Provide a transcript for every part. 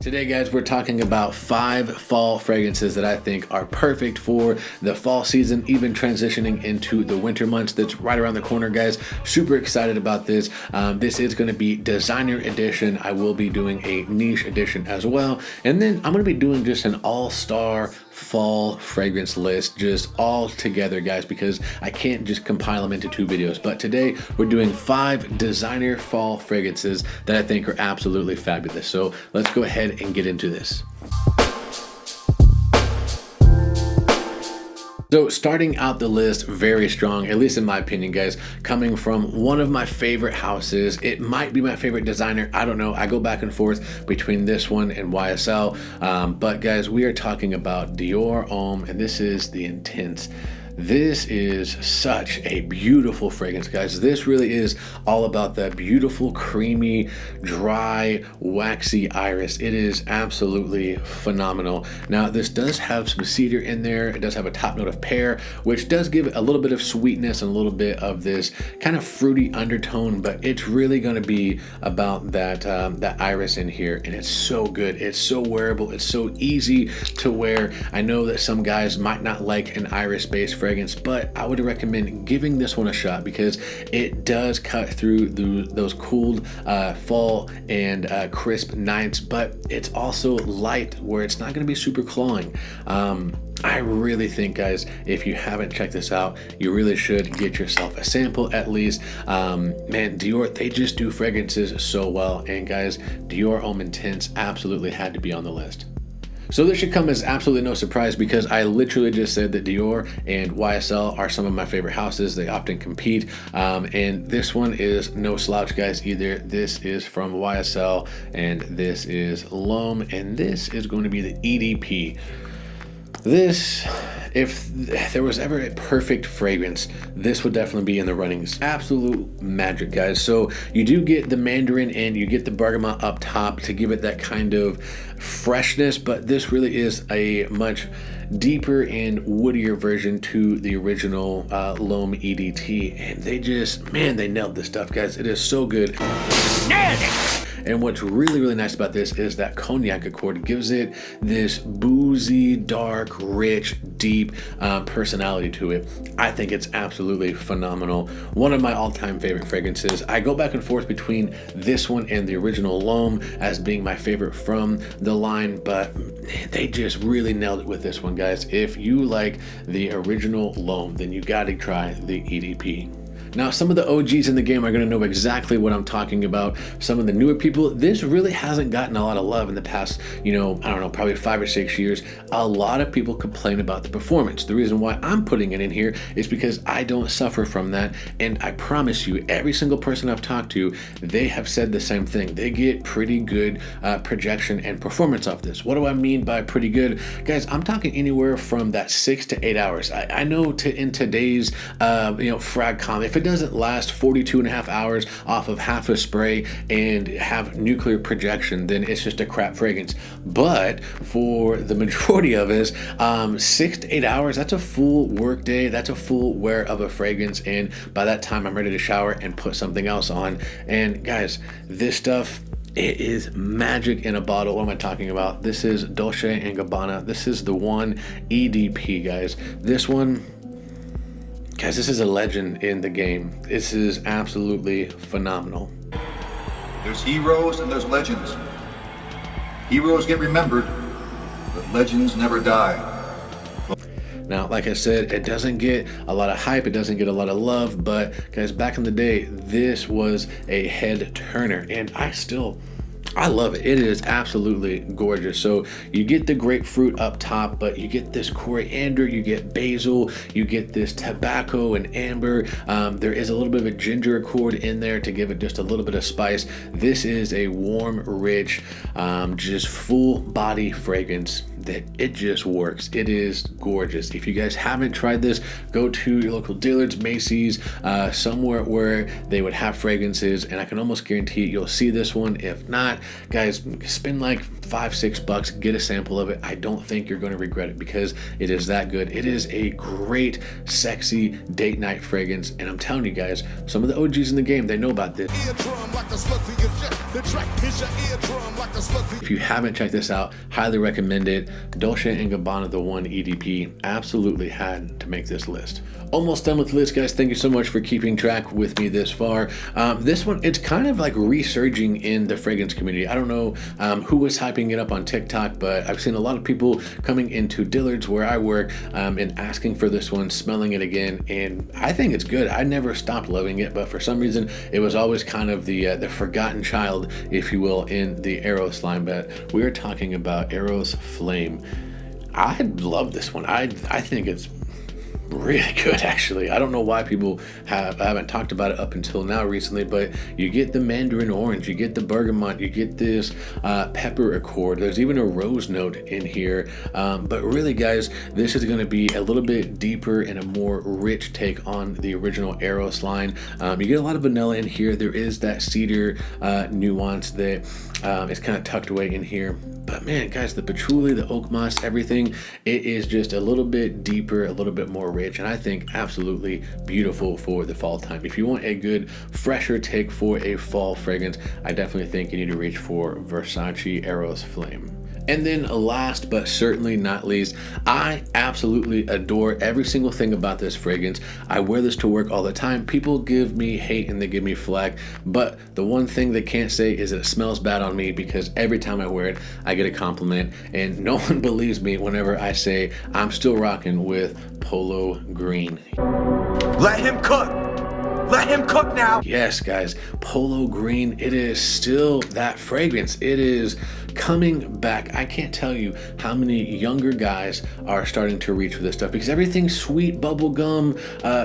Today, guys, we're talking about 5 fall fragrances that I think are perfect for the fall season, even transitioning into the winter months. That's right around the corner, guys. Super excited about this. This is going to be designer edition. I will be doing a niche edition as well. And then I'm going to be doing just an all-star fall fragrance list, just all together, guys, because I can't just compile them into 2 videos. But today we're doing 5 designer fall fragrances that I think are absolutely fabulous. So let's go ahead and get into this. So starting out the list very strong, at least in my opinion, guys, coming from one of my favorite houses. It might be my favorite designer, I don't know. I go back and forth between this one and YSL. But guys, we are talking about Dior Homme, and this is the Intense. This is such a beautiful fragrance, guys. This really is all about that beautiful, creamy, dry, waxy iris. It is absolutely phenomenal. Now, this does have some cedar in there. It does have a top note of pear, which does give it a little bit of sweetness and a little bit of this kind of fruity undertone, but it's really going to be about that, that iris in here, and it's so good. It's so wearable. It's so easy to wear. I know that some guys might not like an iris-based fragrance, but I would recommend giving this one a shot because it does cut through those cooled fall and crisp nights, but it's also light where it's not going to be super clawing. I really think, guys, if you haven't checked this out, you really should get yourself a sample at least. Man, Dior, they just do fragrances so well, and guys, Dior Homme Intense absolutely had to be on the list. So this should come as absolutely no surprise because I literally just said that Dior and YSL are some of my favorite houses. They often compete, and this one is no slouch, guys, either. This is from YSL, and this is L'Homme, and this is going to be the EDP. This, if there was ever a perfect fragrance, this would definitely be in the running. It's absolute magic, guys. So you do get the mandarin and you get the bergamot up top to give it that kind of freshness, but this really is a much deeper and woodier version to the original L'Homme EDT, and they just, man, they nailed this stuff, guys. It is so good. Nailed it! And what's really, really nice about this is that cognac accord gives it this boozy, dark, rich, deep personality to it. I think it's absolutely phenomenal. One of my all-time favorite fragrances. I go back and forth between this one and the original L'Homme as being my favorite from the line, but they just really nailed it with this one, guys. If you like the original L'Homme, then you gotta try the EDP. Now, some of the OGs in the game are going to know exactly what I'm talking about. Some of the newer people, this really hasn't gotten a lot of love in the past, I don't know, probably 5 or 6 years. A lot of people complain about the performance. The reason why I'm putting it in here is because I don't suffer from that. And I promise you, every single person I've talked to, they have said the same thing. They get pretty good projection and performance off this. What do I mean by pretty good? Guys, I'm talking anywhere from that 6 to 8 hours. I know in today's, frag com, if it doesn't last 42 and a half hours off of half a spray and have nuclear projection, then it's just a crap fragrance. But for the majority of us, 6 to 8 hours, that's a full work day. That's a full wear of a fragrance. And by that time, I'm ready to shower and put something else on. And guys, this stuff, it is magic in a bottle. What am I talking about? This is Dolce & Gabbana. This is the one EDP, guys. This one, guys, this is a legend in the game. This is absolutely phenomenal. There's heroes and there's legends. Heroes get remembered, but legends never die. Now, like I said, it doesn't get a lot of hype, it doesn't get a lot of love, but guys, back in the day, this was a head turner, and I love it. It is absolutely gorgeous. So you get the grapefruit up top, but you get this coriander, you get basil, you get this tobacco and amber. There is a little bit of a ginger accord in there to give it just a little bit of spice. This is a warm, rich, just full body fragrance that it just works. It is gorgeous. If you guys haven't tried this, go to your local Dillard's, Macy's, somewhere where they would have fragrances, and I can almost guarantee you'll see this one. If not, guys, spend like $5-6, get a sample of it. I don't think you're going to regret it because it is that good. It is a great, sexy date night fragrance, and I'm telling you guys, some of the OGs in the game, they know about this. If you haven't checked this out, highly recommend it. Dolce & Gabbana, the One EDP, absolutely had to make this list. Almost done with the list, guys. Thank you so much for keeping track with me this far. This one, it's kind of like resurging in the fragrance community. I don't know who was hyping it up on TikTok, but I've seen a lot of people coming into Dillard's where I work and asking for this one, smelling it again, and I think it's good. I never stopped loving it, but for some reason it was always kind of the forgotten child, if you will, in the Eros line. But we are talking about Eros Flame. I love this one. I think it's really good, actually. I don't know why people haven't talked about it up until now recently, but you get the mandarin orange, you get the bergamot, you get this pepper accord. There's even a rose note in here, but really, guys, this is going to be a little bit deeper and a more rich take on the original Eros line. You get a lot of vanilla in here. There is that cedar nuance that is kind of tucked away in here. But man, guys, the patchouli, the oak moss, everything, it is just a little bit deeper, a little bit more rich, and I think absolutely beautiful for the fall time. If you want a good, fresher take for a fall fragrance, I definitely think you need to reach for Versace Eros Flame. And then last but certainly not least, I absolutely adore every single thing about this fragrance. I wear this to work all the time. People give me hate and they give me flack, but the one thing they can't say is that it smells bad on me, because every time I wear it, I get a compliment, and no one believes me whenever I say I'm still rocking with Polo Green. Let him cook! Let him cook now! Yes, guys, Polo Green, it is still that fragrance. It is coming back. I can't tell you how many younger guys are starting to reach for this stuff, because everything's sweet, bubblegum,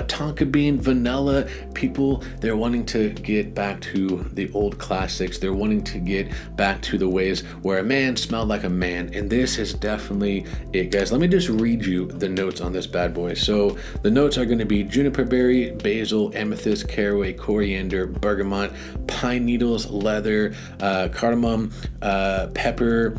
tonka bean, vanilla. People, they're wanting to get back to the old classics. They're wanting to get back to the ways where a man smelled like a man, and this is definitely it, guys. Let me just read you the notes on this bad boy. So the notes are going to be juniper berry, basil, amethyst, caraway, coriander, bergamot, pine needles, leather, cardamom, pepper,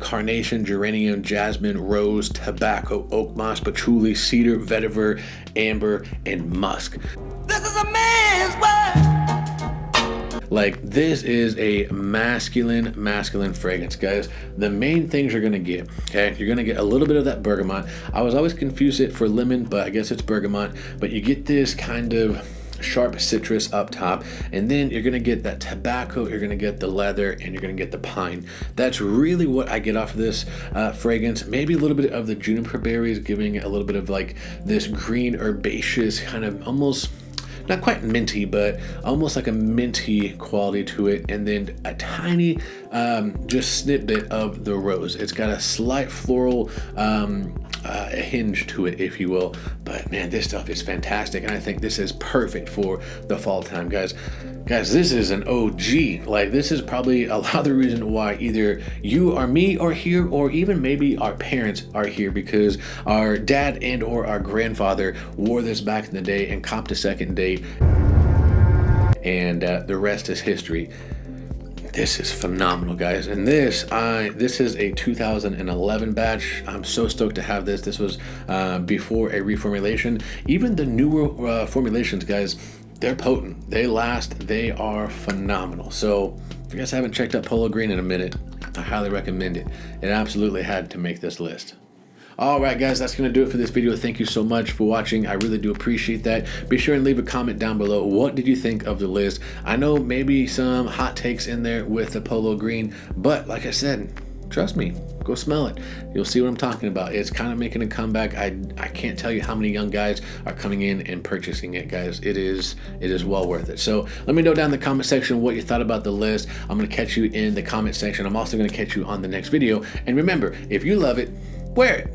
carnation, geranium, jasmine, rose, tobacco, oak moss, patchouli, cedar, vetiver, amber, and musk. This is a man's world! Like, this is a masculine fragrance, guys. The main things you're gonna get, okay? You're gonna get a little bit of that bergamot. I was always confused it for lemon, but I guess it's bergamot. But you get this kind of sharp citrus up top, and then you're gonna get that tobacco, you're gonna get the leather, and you're gonna get the pine. That's really what I get off of this fragrance. Maybe a little bit of the juniper berries, giving it a little bit of like this green herbaceous kind of, almost not quite minty, but almost like a minty quality to it, and then a tiny just snippet of the rose. It's got a slight floral hinge to it, if you will. But man, this stuff is fantastic, and I think this is perfect for the fall time, guys. Guys, this is an OG. Like, this is probably a lot of the reason why either you or me are here, or even maybe our parents are here, because our dad and or our grandfather wore this back in the day and copped a second date, and the rest is history. This is phenomenal, guys, and this is a 2011 batch. I'm so stoked to have this. This was before a reformulation. Even the newer formulations, guys, they're potent, they last, they are phenomenal. So if you guys haven't checked out Polo Green in a minute, I highly recommend it. It absolutely had to make this list. All right, guys, that's going to do it for this video. Thank you so much for watching. I really do appreciate that. Be sure and leave a comment down below. What did you think of the list? I know maybe some hot takes in there with the Polo Green, but like I said, trust me, go smell it. You'll see what I'm talking about. It's kind of making a comeback. I can't tell you how many young guys are coming in and purchasing it, guys. It is well worth it. So let me know down in the comment section what you thought about the list. I'm going to catch you in the comment section. I'm also going to catch you on the next video. And remember, if you love it, wear it.